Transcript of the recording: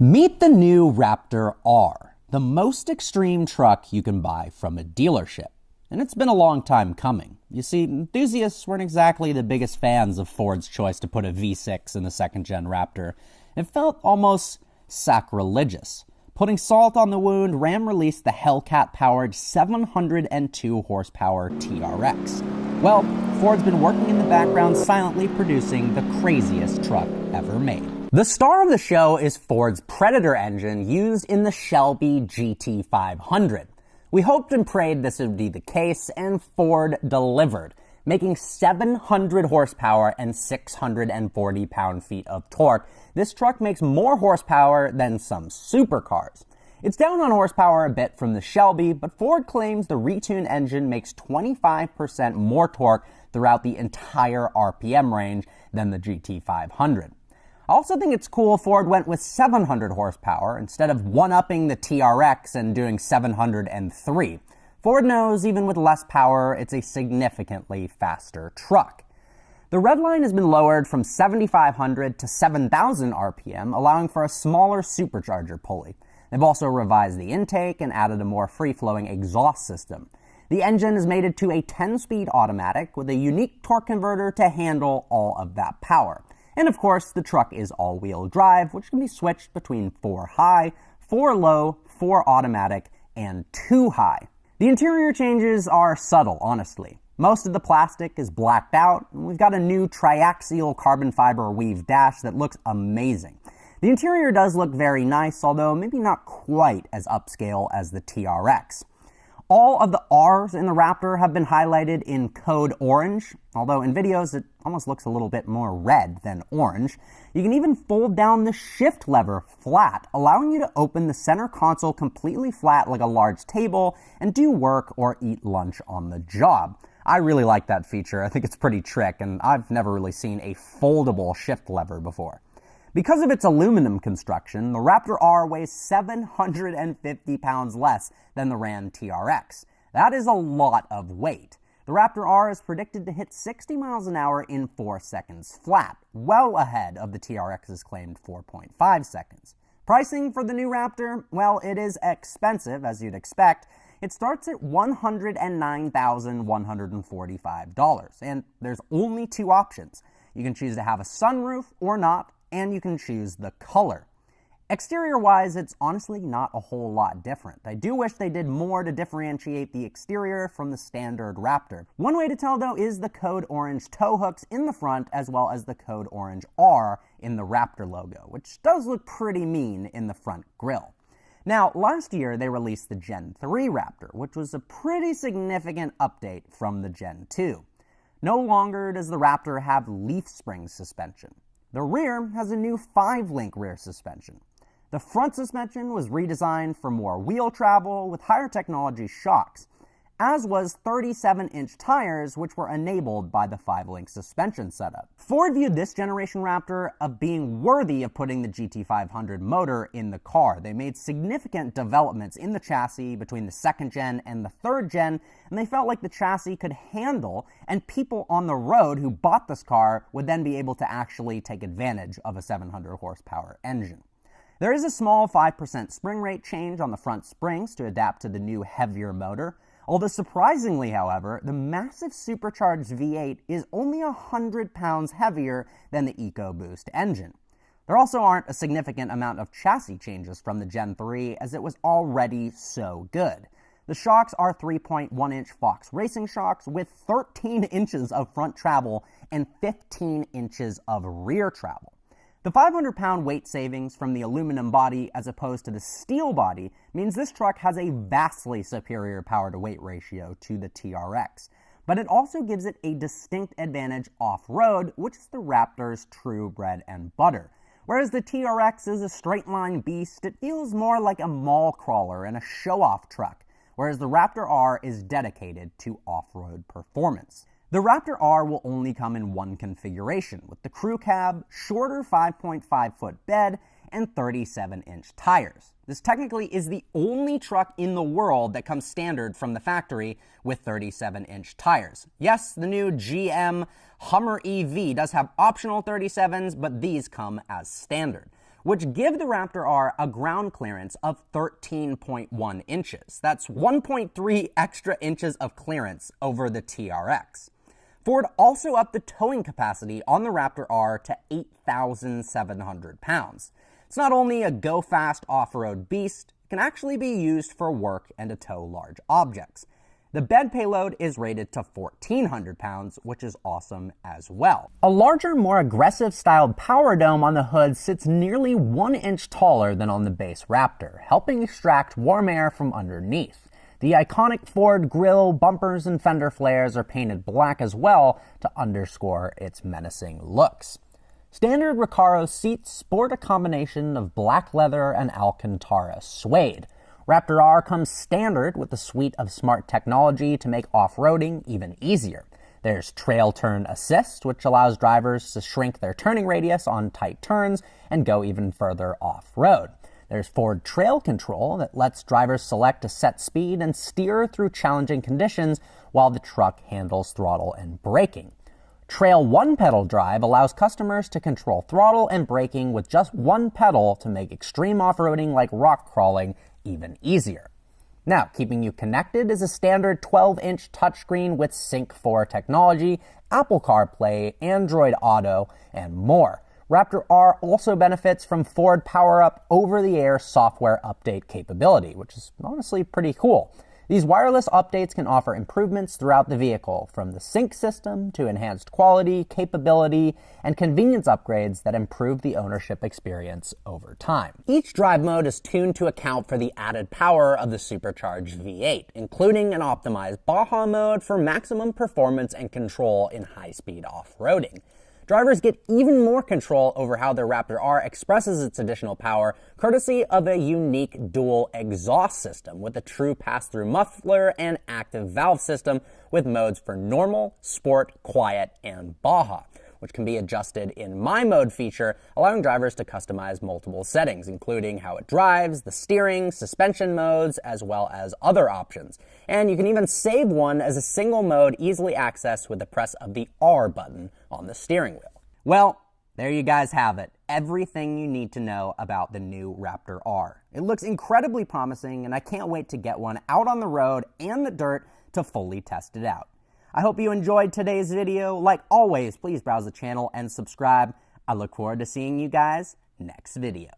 Meet the new Raptor R, the most extreme truck you can buy from a dealership. And it's been a long time coming. You see, enthusiasts weren't exactly the biggest fans of Ford's choice to put a V6 in the second-gen Raptor. It felt almost sacrilegious. Putting salt on the wound, Ram released the Hellcat-powered 702 horsepower TRX. Well, Ford's been working in the background silently producing the craziest truck ever made. The star of the show is Ford's Predator engine used in the Shelby GT500. We hoped and prayed this would be the case, and Ford delivered, making 700 horsepower and 640 pound-feet of torque. This truck makes more horsepower than some supercars. It's down on horsepower a bit from the Shelby, but Ford claims the retuned engine makes 25% more torque throughout the entire RPM range than the GT500. I also think it's cool Ford went with 700 horsepower instead of one-upping the TRX and doing 703. Ford knows even with less power, it's a significantly faster truck. The red line has been lowered from 7,500 to 7,000 RPM, allowing for a smaller supercharger pulley. They've also revised the intake and added a more free-flowing exhaust system. The engine is mated to a 10-speed automatic with a unique torque converter to handle all of that power. And of course, the truck is all-wheel drive, which can be switched between 4 high, 4 low, 4 automatic, and 2 high. The interior changes are subtle, honestly. Most of the plastic is blacked out, and we've got a new triaxial carbon fiber weave dash that looks amazing. The interior does look very nice, although maybe not quite as upscale as the TRX. All of the R's in the Raptor have been highlighted in code orange, although in videos it almost looks a little bit more red than orange. You can even fold down the shift lever flat, allowing you to open the center console completely flat like a large table and do work or eat lunch on the job. I really like that feature. I think it's pretty trick, and I've never really seen a foldable shift lever before. Because of its aluminum construction, the Raptor R weighs 750 pounds less than the Ram TRX. That is a lot of weight. The Raptor R is predicted to hit 60 miles an hour in 4 seconds flat, well ahead of the TRX's claimed 4.5 seconds. Pricing for the new Raptor? Well, it is expensive, as you'd expect. It starts at $109,145, and there's only 2 options. You can choose to have a sunroof or not, and you can choose the color. Exterior-wise, it's honestly not a whole lot different. I do wish they did more to differentiate the exterior from the standard Raptor. One way to tell, though, is the code orange tow hooks in the front, as well as the code orange R in the Raptor logo, which does look pretty mean in the front grille. Now, last year they released the Gen 3 Raptor, which was a pretty significant update from the Gen 2. No longer does the Raptor have leaf spring suspension. The rear has a new 5-link rear suspension. The front suspension was redesigned for more wheel travel with higher technology shocks, as was 37-inch tires, which were enabled by the 5-link suspension setup. Ford viewed this generation Raptor of being worthy of putting the GT500 motor in the car. They made significant developments in the chassis between the 2nd gen and the 3rd gen, and they felt like the chassis could handle, and people on the road who bought this car would then be able to actually take advantage of a 700 horsepower engine. There is a small 5% spring rate change on the front springs to adapt to the new heavier motor. Although surprisingly, however, the massive supercharged V8 is only 100 pounds heavier than the EcoBoost engine. There also aren't a significant amount of chassis changes from the Gen 3, as it was already so good. The shocks are 3.1-inch Fox racing shocks with 13 inches of front travel and 15 inches of rear travel. The 500-pound weight savings from the aluminum body as opposed to the steel body means this truck has a vastly superior power-to-weight ratio to the TRX, but it also gives it a distinct advantage off-road, which is the Raptor's true bread and butter. Whereas the TRX is a straight-line beast, it feels more like a mall crawler and a show-off truck, whereas the Raptor R is dedicated to off-road performance. The Raptor R will only come in one configuration, with the crew cab, shorter 5.5-foot bed, and 37-inch tires. This technically is the only truck in the world that comes standard from the factory with 37-inch tires. Yes, the new GM Hummer EV does have optional 37s, but these come as standard. which give the Raptor R a ground clearance of 13.1 inches. That's 1.3 extra inches of clearance over the TRX. Ford also upped the towing capacity on the Raptor R to 8,700 pounds. It's not only a go-fast off-road beast, it can actually be used for work and to tow large objects. The bed payload is rated to 1,400 pounds, which is awesome as well. A larger, more aggressive styled power dome on the hood sits nearly 1 inch taller than on the base Raptor, helping extract warm air from underneath. The iconic Ford grille, bumpers, and fender flares are painted black as well to underscore its menacing looks. Standard Recaro seats sport a combination of black leather and Alcantara suede. Raptor R comes standard with a suite of smart technology to make off-roading even easier. There's Trail Turn Assist, which allows drivers to shrink their turning radius on tight turns and go even further off-road. There's Ford Trail Control that lets drivers select a set speed and steer through challenging conditions while the truck handles throttle and braking. Trail one-pedal drive allows customers to control throttle and braking with just one pedal to make extreme off-roading like rock crawling even easier. Now, keeping you connected is a standard 12-inch touchscreen with Sync 4 technology, Apple CarPlay, Android Auto, and more. Raptor R also benefits from Ford PowerUp over-the-air software update capability, which is honestly pretty cool. These wireless updates can offer improvements throughout the vehicle, from the sync system to enhanced quality, capability, and convenience upgrades that improve the ownership experience over time. Each drive mode is tuned to account for the added power of the supercharged V8, including an optimized Baja mode for maximum performance and control in high-speed off-roading. Drivers get even more control over how their Raptor R expresses its additional power, courtesy of a unique dual exhaust system with a true pass-through muffler and active valve system with modes for normal, sport, quiet, and Baja, which can be adjusted in My Mode feature, allowing drivers to customize multiple settings, including how it drives, the steering, suspension modes, as well as other options. And you can even save one as a single mode easily accessed with the press of the R button on the steering wheel. Well, there you guys have it. Everything you need to know about the new Raptor R. It looks incredibly promising, and I can't wait to get one out on the road and the dirt to fully test it out. I hope you enjoyed today's video. Like always, please browse the channel and subscribe. I look forward to seeing you guys next video.